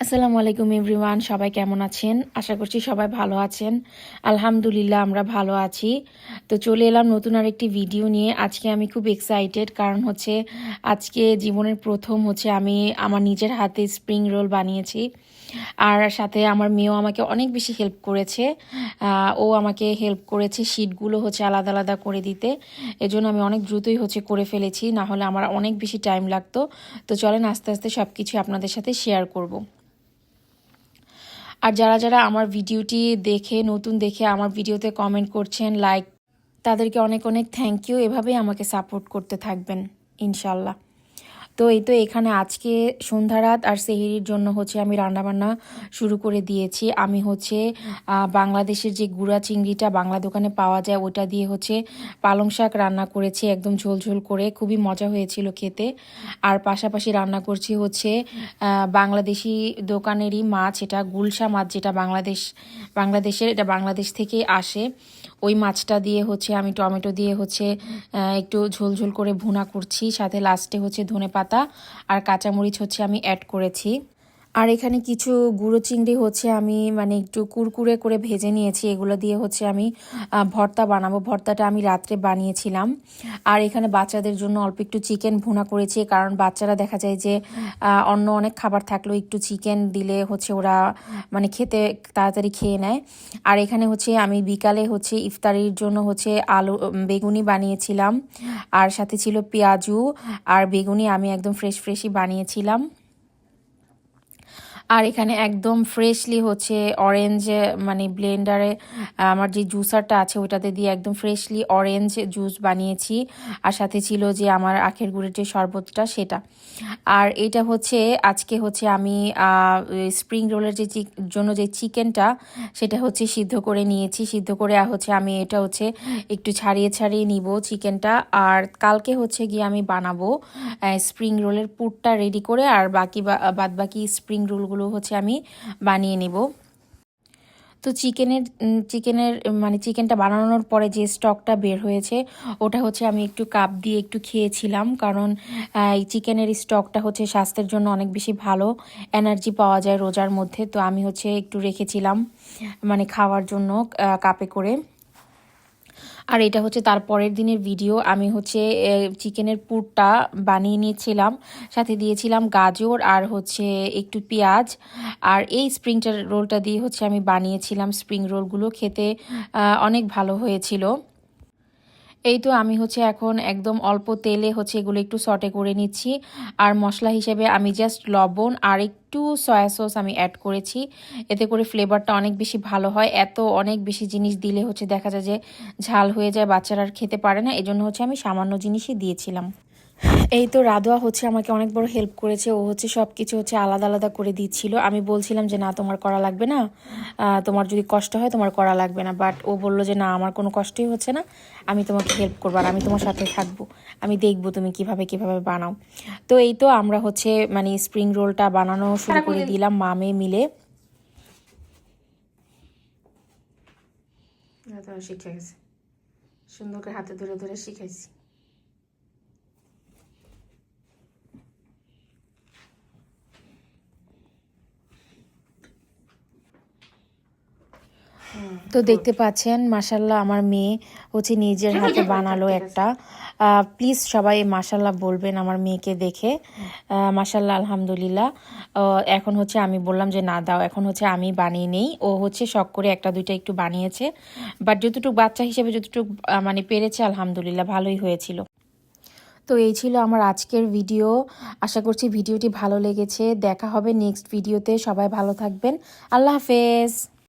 আসসালামু আলাইকুম এভরিওয়ান, সবাই কেমন আছেন? আশা করছি সবাই ভালো আছেন। আলহামদুলিল্লাহ আমরা ভালো আছি। তো চলে এলাম নতুন আরেকটি ভিডিও নিয়ে। আজকে আমি খুব এক্সাইটেড, কারণ হচ্ছে আজকে জীবনের প্রথম হচ্ছে আমি আমার নিজের হাতে স্প্রিং রোল বানিয়েছি। আর সাথে আমার মেয়েও আমাকে অনেক বেশি হেল্প করেছে। ও আমাকে হেল্প করেছে শিটগুলো হচ্ছে আলাদা আলাদা করে দিতে। এজন্য আমি অনেক দ্রুতই হচ্ছে করে ফেলেছি, না হলে আমার অনেক বেশি টাইম লাগতো। তো চলেন আস্তে আস্তে সব কিছু আপনাদের সাথে শেয়ার করব। আর যারা যারা আমার ভিডিওটি দেখে নতুন দেখে আমার ভিডিওতে কমেন্ট করছেন, লাইক, তাদেরকে অনেক অনেক থ্যাংক ইউ। এভাবেই আমাকে সাপোর্ট করতে থাকবেন ইনশাল্লাহ। তো এই তো এখানে আজকে সন্ধ্যা রাত আর সেহরির জন্য হচ্ছে আমি রান্নাবান্না শুরু করে দিয়েছি। আমি হচ্ছে বাংলাদেশের যে গুঁড়া চিংড়িটা বাংলা দোকানে পাওয়া যায় ওটা দিয়ে হচ্ছে পালং শাক রান্না করেছি, একদম ঝোলঝোল করে, খুবই মজা হয়েছিল খেতে। আর পাশাপাশি রান্না করছি হচ্ছে বাংলাদেশি দোকানেরই মাছ, এটা গুলশা মাছ, যেটা বাংলাদেশের, এটা বাংলাদেশ থেকে আসে। ওই মাছটা দিয়ে হচ্ছে আমি টমেটো দিয়ে হচ্ছে একটু ঝোলঝোল করে ভুনা করছি, সাথে লাস্টে হচ্ছে ধনেপাতা আর কাঁচামরিচ হচ্ছে আমি অ্যাড করেছি। আর এখানে কিছু গুঁড়ো চিংড়ি হচ্ছে আমি মানে একটু কুরকুরে করে ভেজে নিয়েছি, এগুলো দিয়ে হচ্ছে আমি ভর্তা বানাবো। ভর্তাটা আমি রাত্রে বানিয়েছিলাম। আর এখানে বাচ্চাদের জন্য অল্প একটু চিকেন ভুনা করেছি, কারণ বাচ্চারা দেখা যায় যে অন্য অনেক খাবার থাকলেও একটু চিকেন দিলে হচ্ছে ওরা মানে খেতে তাড়াতাড়ি খেয়ে নেয়। আর এখানে হচ্ছে আমি বিকালে হচ্ছে ইফতারির জন্য হচ্ছে আলু বেগুনি বানিয়েছিলাম, আর সাথে ছিল পেঁয়াজু আর বেগুনি, আমি একদম ফ্রেশই বানিয়েছিলাম। আর এখানে একদম ফ্রেশলি হচ্ছে অরেঞ্জ, মানে ব্লেন্ডারে আমার যে জুসারটা আছে ওটাতে দিয়ে একদম ফ্রেশলি অরেঞ্জ জুস বানিয়েছি। আর সাথে ছিল যে আমার আখের গুড়ের যে শরবতটা, সেটা। আর এটা হচ্ছে আজকে হচ্ছে আমি স্প্রিং রোলের যে জন্য যে চিকেনটা, সেটা হচ্ছে সিদ্ধ করে নিয়েছি। সিদ্ধ করে হচ্ছে আমি এটা হচ্ছে একটু ছাড়িয়ে ছাড়িয়ে নিব চিকেনটা। আর কালকে হচ্ছে গিয়ে আমি বানাবো স্প্রিং রোলের পুরটা রেডি করে, আর বাদ বাকি স্প্রিং রোলগুলো হচ্ছে আমি বানিয়ে নেব। তো চিকেনের মানে চিকেনটা বানানোর পরে যে স্টকটা বের হয়েছে ওটা হচ্ছে আমি একটু কাপ দিয়ে একটু খেয়েছিলাম, কারণ এই চিকেনের স্টকটা হচ্ছে স্বাস্থ্যের জন্য অনেক বেশি ভালো, এনার্জি পাওয়া যায় রোজার মধ্যে। তো আমি হচ্ছে একটু রেখেছিলাম মানে খাওয়ার জন্য কাপে করে। আর এটা হচ্ছে তার পরের দিনের ভিডিও। আমি হচ্ছে চিকেনের পুরটা বানিয়ে নিয়েছিলাম, সাথে দিয়েছিলাম গাজর আর হচ্ছে একটু পেঁয়াজ। আর এই রোলটা দিয়ে হচ্ছে আমি বানিয়েছিলাম। স্প্রিং রোলগুলো খেতে অনেক ভালো হয়েছিল। এই তো আমি হচ্ছে এখন একদম অল্প তেলে হচ্ছে এগুলো একটু সটে করে নিচ্ছি। আর মশলা হিসেবে আমি জাস্ট লবণ আর একটু সয়া সস আমি অ্যাড করেছি, এতে করে ফ্লেভারটা অনেক বেশি ভালো হয়। অনেক বেশি জিনিস দিলে হচ্ছে দেখা যায় যে ঝাল হয়ে যায়, বাচ্চারা আর খেতে পারে না, এজন্য হচ্ছে আমি সামান্য জিনিসই দিয়েছিলাম। এই তো রাধোয়া হচ্ছে আমাকে অনেক বড় হেল্প করেছে। ও হচ্ছে সব কিছু হচ্ছে আলাদা আলাদা করে দিচ্ছিল। আমি বলছিলাম যে না, তোমার করা লাগবে না, তোমার যদি কষ্ট হয় তোমার করা লাগবে না, বাট ও বললো যে না, আমার কোনো কষ্টই হচ্ছে না, আমি তোমাকে হেল্প করবো আর আমি তোমার সাথে থাকবো, আমি দেখবো তুমি কিভাবে কিভাবে বানাও। তো এই তো আমরা হচ্ছে মানে স্প্রিং রোলটা বানানো শুরু করে দিলাম মা মেয়ে মিলে। শিখে গেছে, সুন্দর করে হাতে ধরে ধরে শিখাইছি। তো দেখতে পাচ্ছেন মাশাল্লাহ আমার মেয়ে হচ্ছে নিজের হাতে বানালো একটা। প্লিজ সবাই মাশাল্লাহ বলবেন আমার মেয়েকে দেখে। মাশাল্লাহ আলহামদুলিল্লাহ। এখন হচ্ছে আমি বললাম যে না দাও, এখন হচ্ছে আমি বানিয়ে নেই। ও হচ্ছে শখ করে একটা দুইটা একটু বানিয়েছে, বাট যতটুকু বাচ্চা হিসেবে যতটুকু মানে পেরেছে আলহামদুলিল্লাহ ভালোই হয়েছিল। তো এই ছিল আমার আজকের ভিডিও। আশা করছি ভিডিওটি ভালো লেগেছে। দেখা হবে নেক্সট ভিডিওতে। সবাই ভালো থাকবেন। আল্লাহ হাফেজ।